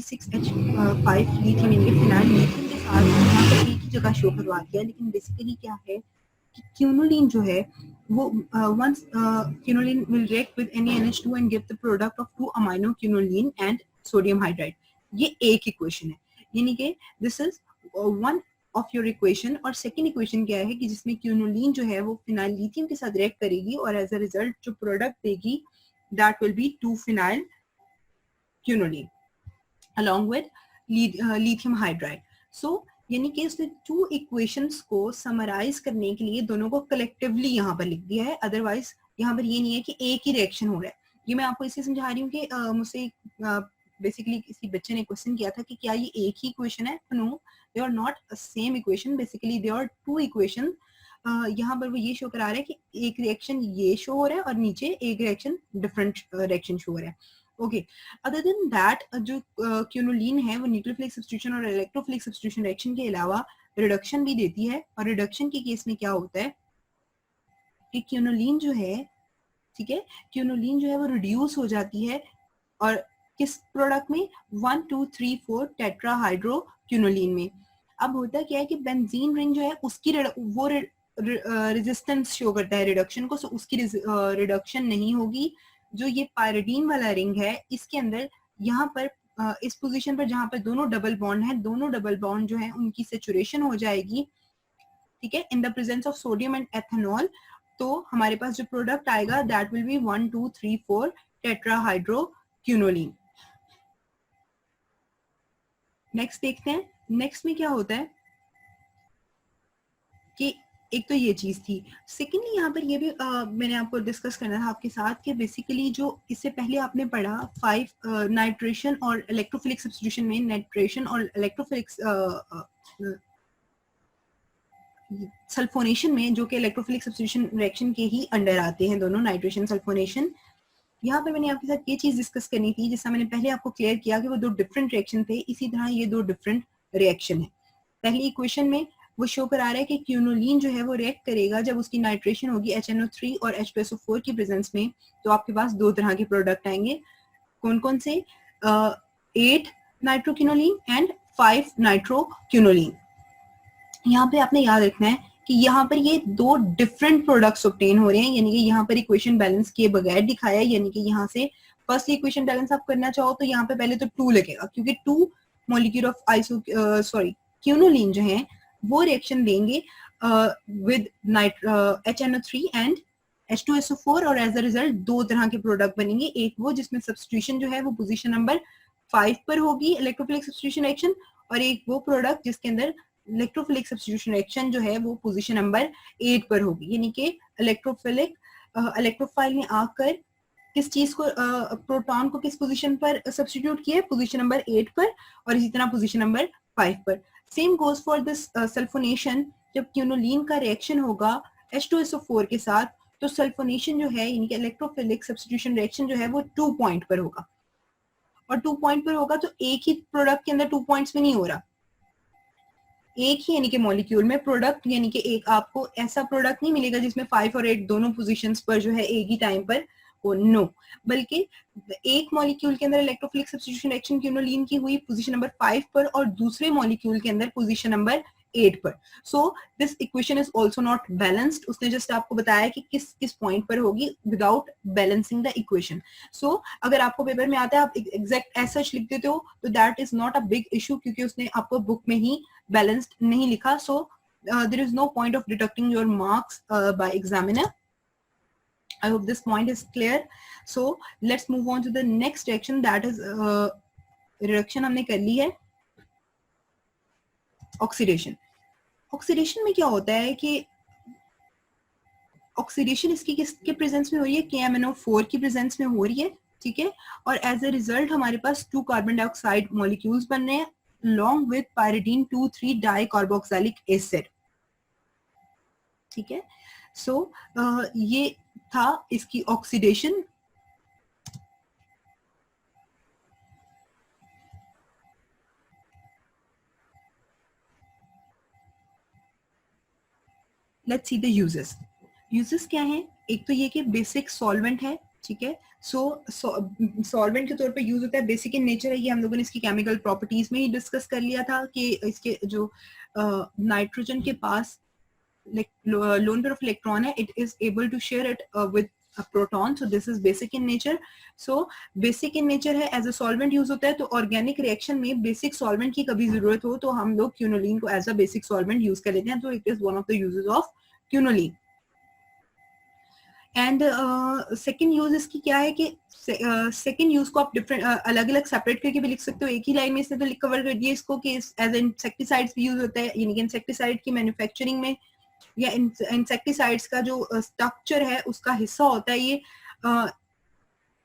C6H5 lithium यानी कि phenyl lithium के साथ यहाँ पर एक ही जगह शो करवा दिया, लेकिन बेसिकली क्या है कि क्यूनोलिन जो है वो once quinoline will react with NaNH2 and give the product of 2 amino quinoline and sodium hydride. ये एक इक्वेशन है, यानी कि this is one of your equation. और सेकेंड इक्वेशन क्या है कि जिसमें क्यूनोलिन जो है वो फिनाइल लिथियम के साथ रिएक्ट करेगी और एज अ रिजल्ट जो प्रोडक्ट देगी that will B 2 phenyl quinoline along with lithium hydride. So यानी कि इसने टू इक्वेशंस को समराइज करने के लिए दोनों को कलेक्टिवली यहाँ पर लिख दिया है, अदरवाइज यहाँ पर ये नहीं है कि एक ही रिएक्शन हो रहा है। ये मैं आपको इसलिए समझा रही हूँ कि मुझसे बेसिकली किसी बच्चे ने क्वेश्चन किया था कि क्या ये एक ही इक्वेशन है। No, they are not same equation, basically they are two equation. यहाँ पर वो ये शो करा रहा है कि एक रिएक्शन ये शो हो रहा है और नीचे एक रिएक्शन डिफरेंट रिएक्शन शो हो रहा है। ओके, अदर देन दैट जो क्यूनोलिन है वो न्यूक्लियोफिलिक सब्स्टिट्यूशन और इलेक्ट्रोफिलिक सब्स्टिट्यूशन रिएक्शन के अलावा रिडक्शन भी देती है। और रिडक्शन के केस में क्या होता है कि क्यूनोलिन जो है, ठीक है, क्यूनोलिन जो है वो रिड्यूस हो जाती है और किस प्रोडक्ट में 1 2 3 4 टेट्राहाइड्रो क्यूनोलिन में। अब होता क्या है कि बेंजीन रिंग जो है उसकी वो रेजिस्टेंस शो करता है रिडक्शन को, सो उसकी रिडक्शन नहीं होगी। जो ये पायरिडीन वाला रिंग है इसके अंदर यहाँ पर इस पोजीशन पर जहां पर दोनों डबल बॉन्ड है, दोनों डबल बॉन्ड जो है उनकी सेचुरेशन हो जाएगी, ठीक है, in the presence of sodium and ethanol. तो हमारे पास जो प्रोडक्ट आएगा that will be 1 2 3 4 tetrahydroquinoline. Next देखते हैं, नेक्स्ट में क्या होता है कि एक तो ये चीज थी। सेकेंडली यहाँ पर ये भी मैंने आपको डिस्कस करना था आपके साथ कि बेसिकली जो इससे पहले आपने पढ़ा 5 नाइट्रेशन और इलेक्ट्रोफिलिक सब्स्टिट्यूशन में नाइट्रेशन और इलेक्ट्रोफिलिक सल्फोनेशन में, जो कि इलेक्ट्रोफिलिक सब्स्टिट्यूशन रिएक्शन के ही अंडर आते हैं दोनों, नाइट्रेशन सल्फोनेशन। यहाँ पर मैंने आपके साथ ये चीज डिस्कस करनी थी, जैसा मैंने पहले आपको क्लियर किया कि वो दो डिफरेंट रिएक्शन थे, इसी तरह ये दो डिफरेंट रिएक्शन है। पहली इक्वेशन में वो शो करा रहा है कि क्यूनोलिन जो है वो रिएक्ट करेगा जब उसकी नाइट्रेशन होगी HNO3 और H2SO4 की प्रेजेंस में, तो आपके पास दो तरह के प्रोडक्ट आएंगे। कौन कौन से? 8 नाइट्रोक्यूनोलिन एंड 5 नाइट्रोक्यूनोलिन। यहाँ पे आपने याद रखना है कि यहाँ पर ये दो डिफरेंट प्रोडक्ट्स ऑब्टेन हो रहे हैं, यानी कि यहाँ पर इक्वेशन बैलेंस किए बगैर दिखाया है, यानी कि यहाँ से फर्स्ट इक्वेशन बैलेंस आप करना चाहो तो यहाँ पे पहले तो 2 लगेगा, क्योंकि 2 मॉलिक्यूल ऑफ क्यूनोलिन जो है वो रिएक्शन देंगे विद HNO3 एंड H2SO4 और एज अ रिजल्ट दो तरह के प्रोडक्ट बनेंगे। एक वो जिसमें सब्स्टिट्यूशन जो है वो पोजीशन नंबर 5 पर होगी इलेक्ट्रोफिलिक सब्स्टिट्यूशन रिएक्शन, और एक वो प्रोडक्ट जिसके अंदर इलेक्ट्रोफिलिक सब्स्टिट्यूशन रिएक्शन जो है वो पोजीशन नंबर 8 पर होगी, यानी कि इलेक्ट्रोफाइल ने आकर किस चीज को प्रोटॉन को किस पोजीशन पर सब्स्टिट्यूट किया है, पोजीशन नंबर 8 पर, और इसी तरह पोजीशन नंबर 5 पर। Same goes for this sulphonation. जब क्यूनोलिन का रिएक्शन होगा H2SO4 के साथ, तो सल्फोनेशन जो है यानी कि इलेक्ट्रोफिलिक सब्स्टिट्यूशन रिएक्शन जो है वो 2 पॉइंट पर होगा, और 2 पॉइंट पर होगा तो एक ही प्रोडक्ट के अंदर 2 पॉइंट्स में नहीं हो रहा, एक ही यानी कि मॉलिक्यूल में प्रोडक्ट, यानी कि एक आपको ऐसा प्रोडक्ट नहीं मिलेगा जिसमें 5 और 8 दोनों पोजीशंस पर जो है एक ही टाइम पर हो, नो, बल्कि एक मॉलिक्यूल के अंदर इलेक्ट्रोफिलिक सब्स्टिट्यूशन रिएक्शन क्यूनोलिन की हुई पोजीशन नंबर 5 पर और दूसरे मॉलिक्यूल के अंदर पोजीशन नंबर 8 पर। So this equation is also not balanced. उसने जस्ट आपको बताया कि किस किस पॉइंट पर होगी विदाउट बैलेंसिंग द इक्वेशन। सो अगर आपको पेपर में आता है आप एग्जैक्ट ऐसा लिख देते हो तो that is not a big issue, क्योंकि उसने आपको बुक में ही बैलेंस्ड नहीं लिखा। सो there is no point of deducting your marks by examiner. I hope this point is clear. So let's move on to the next reaction, that is reduction हमने कर ली है, oxidation. Oxidation में क्या होता है कि ऑक्सीडेशन इसकी किसके प्रेजेंस में हो रही है, KMnO4 की प्रेजेंस में हो रही है, ठीक है, और एज अ रिजल्ट हमारे पास 2 कार्बन डाइऑक्साइड मॉलिक्यूल्स बन रहे हैं along with pyridine 2,3 dicarboxylic acid, ठीक है। सो ये था इसकी oxidation. Let's see the uses. Uses क्या है? एक तो ये कि बेसिक सॉल्वेंट है, ठीक है। सो सॉल्वेंट के तौर पे यूज होता है, बेसिक इन नेचर है, ये हम लोगों ने इसकी केमिकल प्रॉपर्टीज में ही डिस्कस कर लिया था कि इसके जो नाइट्रोजन के पास लोन पेयर ऑफ इलेक्ट्रॉन है, it is able to share it with proton, so this is basic in nature. So basic in nature है, एज अ सॉल्वेंट यूज होता है, तो ऑर्गेनिक रिएक्शन में बेसिक सॉल्वेंट की कभी जरूरत हो तो हम लोग क्यूनोलिन को as a basic solvent use कर लेते हैं, तो it is one of the uses of quinoline. And second use इसकी क्या है कि सेकेंड यूज को आप डिफरेंट अलग अलग सेपरेट करके भी लिख सकते हो, एक ही लाइन में इसने तो कवर कर दिया इसको कि एज इंसेक्टिसाइड्स भी यूज होता है, यानी कि इंसेक्टिसाइड की मैन्युफैक्चरिंग में या इंसेक्टिसाइड्स का जो स्ट्रक्चर है उसका हिस्सा होता है ये।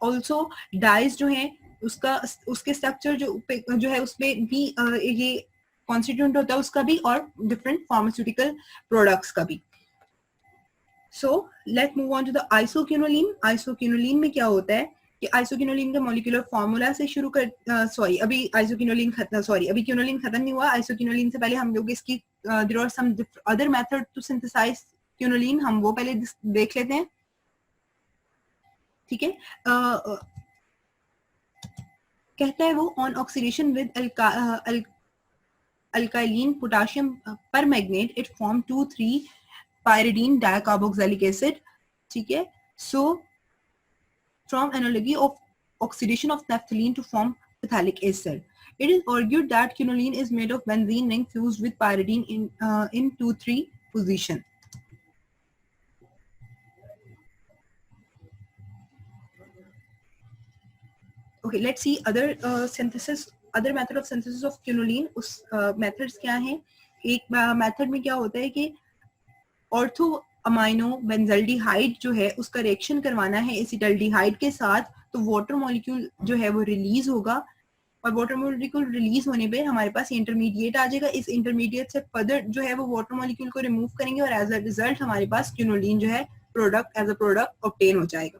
ऑल्सो डाइज जो है उसके स्ट्रक्चर जो है उसमें भी ये कॉन्स्टिट्यूएंट होता है उसका भी, और डिफरेंट फार्मास्यूटिकल प्रोडक्ट्स का भी। So let move on to the isoquinoline. Isoquinoline में क्या होता है कि आइसोक्यूनोलिन का मॉलिक्यूलर फॉर्मूला से शुरू कर अभी क्यूनोलिन खत्म नहीं हुआ। आइसोक्यूनोलिन से पहले हम लोग इसकी there are some other method to synthesize quinoline, हम वो पहले देख लेते हैं, ठीक है। कहता है वो on oxidation with alkyline potassium permanganate it form 2,3-pyridine dicarboxylic acid, ठीक है। So from analogy of oxidation of naphthalene to form phthalic acid, it is argued that quinoline is made of benzene ring fused with pyridine in 2,3 position. Okay, let's see other other method of synthesis of quinoline. उस methods क्या हैं? एक method में क्या होता है कि ortho amino benzaldehyde जो है उसका रिएक्शन करवाना है एसिटल्डिहाइड के साथ, तो वाटर मॉलिक्यूल जो है वो रिलीज होगा, और वाटर मॉलिक्यूल रिलीज होने पे हमारे पास इंटरमीडिएट आ जाएगा। इस इंटरमीडिएट से फर्दर जो है वो वाटर मॉलिक्यूल को रिमूव करेंगे और एज अ रिजल्ट हमारे पास क्यूनोलिन जो है एज अ प्रोडक्ट ऑब्टेन हो जाएगा।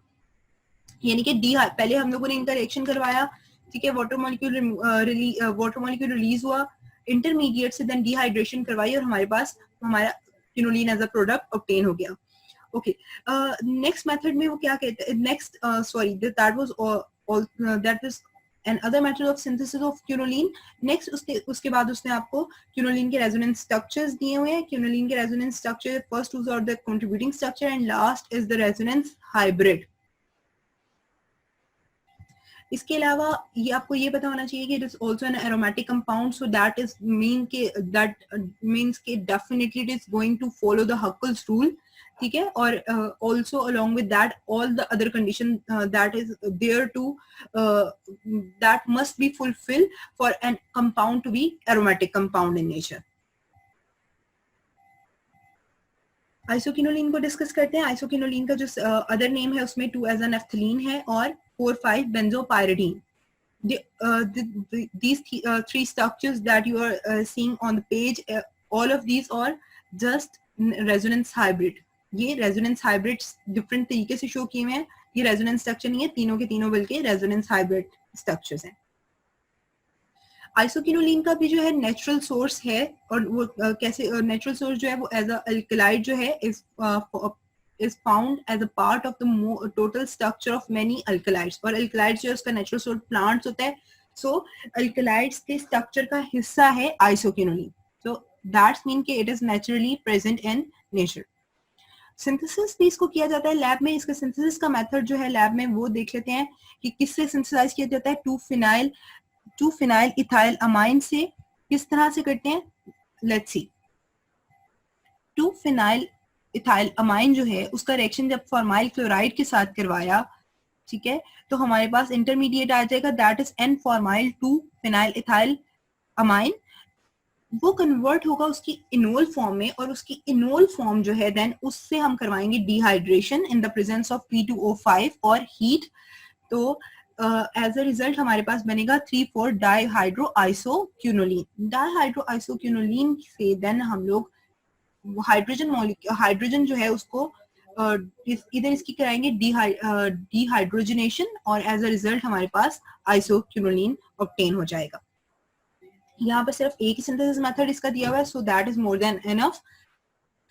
यानी कि पहले हम लोगों ने इनका रिएक्शन करवाया, ठीक है, वाटर मॉलिक्यूल रिलीज हुआ, इंटरमीडिएट से देन डिहाइड्रेशन करवाई और हमारे पास हमारा quinoline as a product obtain हो गया। ओके, नेक्स्ट मेथड में वो क्या कहते हैं, next that was an other method of synthesis of quinoline. Next उसके बाद उसने आपको क्यूनोलिन के रेजोनेंस स्ट्रक्चर्स दिए हुए हैं। क्यूनोलिन के resonance structure, first two are the contributing structure and last is the resonance hybrid. इसके अलावा ये आपको ये पता होना चाहिए कि it is also an aromatic compound, so that means के definitely it is going to follow the huckel's rule, ठीक है। और also along with that all the other condition that is there to that must be fulfil for an compound to B aromatic compound in nature. Isoquinoline को discuss करते हैं। Isoquinoline का जो other name है उसमें 2-nphthalein है और 4,5-benzopyridine. These three structures that you are seeing on the page, all of these are just resonance hybrid. ये resonance hybrids different तरीके से शो किए हुए हैं, ये resonance structure नहीं है, तीनों के तीनों बल्कि resonance hybrid structures हैं। आइसोक्यूनोलिन का भी जो है नेचुरल सोर्स है, और वो कैसे नेचुरल सोर्स जो है वो एज अ अल्कलाइड जो है is found as a part of the total structure of many alkalides, और alkalides जो है उसका नेचुरल सोर्स प्लांट्स होता है, सो alkalides के स्ट्रक्चर का हिस्सा है आइसोक्यूनोलिन, सो दैट्स मीन कि it is naturally present in nature. Synthesis भी इसको किया जाता है लैब में। इसका सिंथेसिस का मेथड जो है लैब में वो देख लेते हैं कि किससे सिंथेसाइज किया जाता है। 2-phenyl इथाइल अमाइन से किस तरह से करते हैं, let's see. 2-phenyl ethyl amine जो है उसका रिएक्शन जब फॉर्माइल क्लोराइड के साथ करवाया, ठीक है, तो हमारे पास इंटरमीडिएट आ जाएगा that is N-formyl 2-phenyl ethyl amine. वो कन्वर्ट होगा उसकी इनोल फॉर्म में, और उसकी इनोल फॉर्म जो है देन उससे हम करवाएंगे dehydration in the presence of P2O5 और हीट, तो एज अ रिजल्ट हमारे पास बनेगा 3,4-डाइहाइड्रोआइसोक्यूनोलिन। डाइहाइड्रोआइसोक्यूनोलिन से देन हम लोग हाइड्रोजन जो है उसको इधर इसकी कराएंगे डिहाइड्रोजनेशन, और एज अ रिजल्ट हमारे पास आइसोक्यूनोलिन ऑब्टेन हो जाएगा। यहाँ पर सिर्फ एक ही सिंथेसिस मेथड इसका दिया हुआ है, so that is more than enough.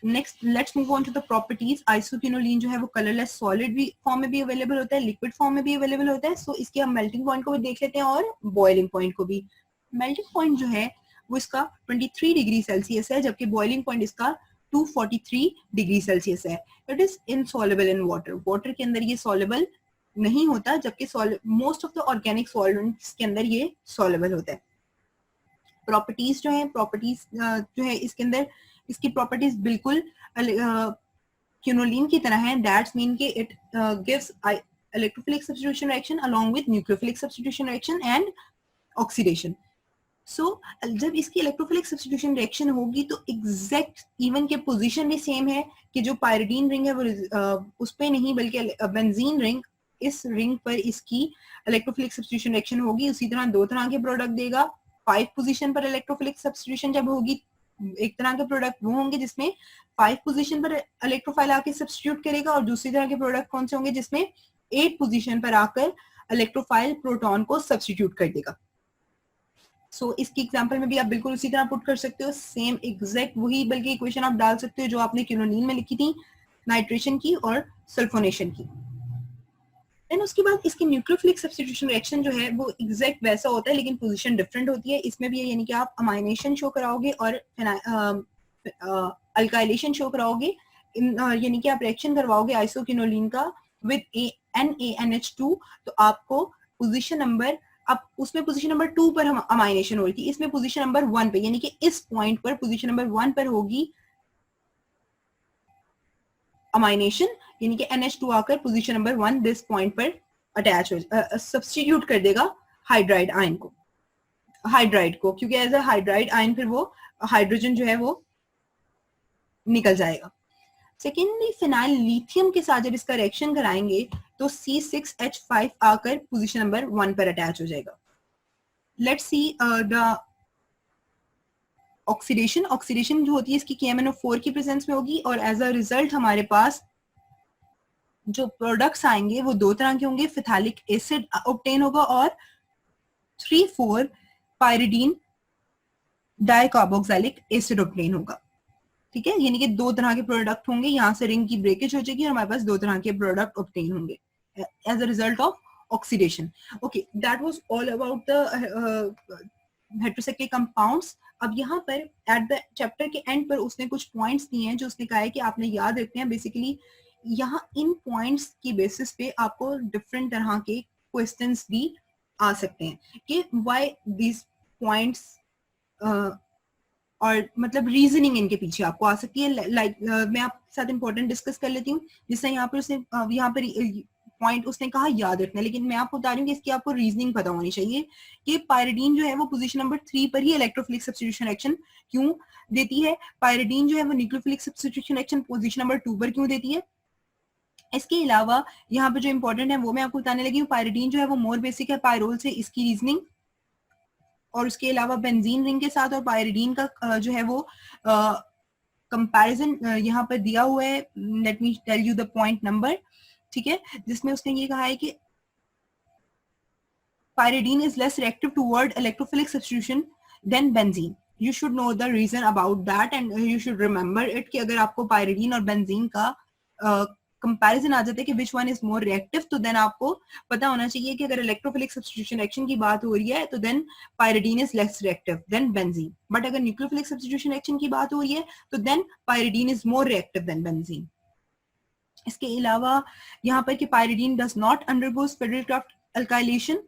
Next let's move on to the properties. Isoquinoline जो है वो कलरलेस सॉलिड भी फॉर्म में भी अवेलेबल होता है, लिक्विड फॉर्म में भी अवेलेबल होता है. सो इसके हम मेल्टिंग पॉइंट को भी देख लेते हैं और बॉइलिंग पॉइंट को भी. मेल्टिंग पॉइंट जो है वो इसका 23 डिग्री सेल्सियस है, जबकि बॉइलिंग पॉइंट इसका 243 डिग्री सेल्सियस है. It is insoluble in water. Water के अंदर ये सॉल्युबल नहीं होता, जबकि most of the organic solvents के अंदर ये सॉल्युबल होता है. प्रॉपर्टीज जो है, प्रॉपर्टीज जो है इसके अंदर, इसकी प्रॉपर्टीज बिल्कुल क्विनोलिन की तरह है. दैट्स मीन कि it gives electrophilic substitution reaction along with nucleophilic substitution reaction and oxidation. So जब इसकी इलेक्ट्रोफिलिक सब्स्टिट्यूशन रिएक्शन होगी तो एग्जैक्ट इवन के पोजीशन भी सेम है कि जो पायरिडीन रिंग है वो उस पे नहीं बल्कि बेंजीन रिंग, इस रिंग पर इसकी इलेक्ट्रोफिलिक सब्स्टिट्यूशन रिएक्शन होगी. उसी तरह दो तरह के प्रोडक्ट देगा. 5 पोजीशन पर इलेक्ट्रोफिलिक सब्स्टिट्यूशन जब होगी, एक तरह के प्रोडक्ट वो होंगे जिसमें 5 पोजीशन पर इलेक्ट्रोफाइल आके सब्स्टिट्यूट करेगा, और दूसरी तरह के प्रोडक्ट कौन से होंगे जिसमें 8 पोजीशन पर आकर इलेक्ट्रोफाइल प्रोटॉन को सब्स्टिट्यूट कर देगा. सो इसकी एग्जांपल में भी आप बिल्कुल उसी तरह पुट कर सकते हो, सेम एग्जैक्ट वही बल्कि इक्वेशन आप डाल सकते हो जो आपने क्विनोलिन में लिखी थी, नाइट्रेशन की और सल्फोनेशन की. देन उसके बाद इसकी न्यूक्लियोफिलिक सब्स्टिट्यूशन रिएक्शन जो है वो एग्जैक्ट वैसा होता है, लेकिन पोजीशन डिफरेंट होती है. इसमें भी यानी कि आप अमाइनेशन शो कराओगे और अल्काइलेशन शो कराओगे, यानी कि आप रिएक्शन करवाओगे आइसोक्विनोलिन का विद NaNH2. तो आपको पोजीशन नंबर, अब उसमें पोजीशन नंबर 2 पर हम अमाइनेशन हो रही थी, इसमें पोजीशन नंबर 1 पे, यानी कि इस पॉइंट पर पोजीशन नंबर 1 पर होगी अमाइनेशन, यानी कि NH2 आकर पोजीशन नंबर 1 दिस पॉइंट पर अटैच हो सब्स्टिट्यूट कर देगा हाइड्राइड आयन को, हाइड्राइड को, क्योंकि एज अ हाइड्राइड आयन फिर वो हाइड्रोजन जो है वो निकल जाएगा. सेकेंडली फिनाइल लिथियम के साथ जब इसका रिएक्शन कराएंगे तो C6H5 आकर पोजीशन नंबर 1 पर अटैच हो जाएगा. Let's see the oxidation. Oxidation जो होती है इसकी KMnO4 की प्रेजेंस में होगी, और एज अ रिजल्ट हमारे पास जो प्रोडक्ट्स आएंगे वो दो तरह के होंगे. फिथालिक एसिड ऑब्टेन होगा और 3,4 पायरिडीन डाइकार्बोक्सिलिक एसिड ऑब्टेन होगा. ठीक है, यानी कि दो तरह के प्रोडक्ट होंगे. यहाँ से रिंग की ब्रेकेज हो जाएगी और हमारे पास दो तरह के प्रोडक्ट ऑब्टेन होंगे as a result of oxidation. Okay, that was all about the heterocyclic compounds. अब यहाँ पर एट द चैप्टर के एंड पर उसने कुछ पॉइंट्स दिए हैं जो उसने कहा है कि आपने याद रखने हैं. बेसिकली यहाँ इन पॉइंट्स की बेसिस पे आपको डिफरेंट तरह के क्वेश्चंस भी आ सकते हैं कि व्हाई दिस पॉइंट्स, और मतलब रीजनिंग इनके पीछे आपको आ सकती है. लाइक मैं आपके साथ इंपॉर्टेंट डिस्कस कर लेती हूँ. जिससे यहाँ पर उसने यहाँ पर पॉइंट उसने कहा याद रखना, लेकिन मैं आपको बता रही हूँ कि इसकी आपको रीजनिंग पता होनी चाहिए कि पायरिडीन जो है वो पोजीशन नंबर 3 पर ही इलेक्ट्रोफिलिक सब्स्टिट्यूशन रिएक्शन क्यों देती है. पायरिडीन जो है वो nucleophilic substitution reaction position number 2 पर क्यों देती है. इसके अलावा यहाँ पे जो इंपॉर्टेंट है वो मैं आपको बताने लगी हूँ. पायरिडीन जो है वो मोर बेसिक है पायरोल से, इसकी रीजनिंग, और उसके अलावा बेंजीन रिंग के साथ और पायरिडीन का जो है वो कंपैरिजन यहाँ पर दिया हुआ है. Let me tell you the point number. ठीक है, जिसमें उसने ये कहा है कि pyridine is less reactive toward electrophilic substitution than benzene. You should know the reason about that and you should remember it कि अगर आपको pyridine और benzene का कंपैरिजन आ जाता है कि which one is more reactive, तो देन आपको पता होना चाहिए कि अगर इलेक्ट्रोफिलिक सब्स्टिट्यूशन रिएक्शन की बात हो रही है तो then pyridine is less reactive than benzene. But अगर न्यूक्लियोफिलिक सब्स्टिट्यूशन रिएक्शन की बात हो रही है तो then pyridine is more reactive than benzene. इसके अलावा यहाँ पर कि pyridine does not undergo friedel crafts alkylation.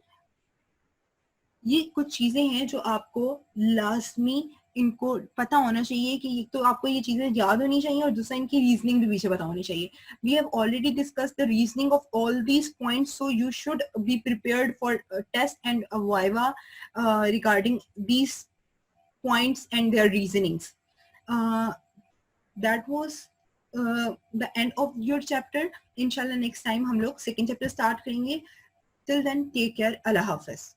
ये कुछ चीजें हैं जो आपको लाजमी इनको पता होना चाहिए कि एक तो आपको ये चीजें याद होनी चाहिए और दूसरा इनकी रीजनिंग भी पीछे पता होनी चाहिए. We have already discuss the reasoning of all these points, so you should be prepared for test and viva regarding these points and their reasonings. That was the end of your chapter. इंशाल्लाह next time हम लोग second chapter start करेंगे. Till then take care. अल्लाह हाफिज.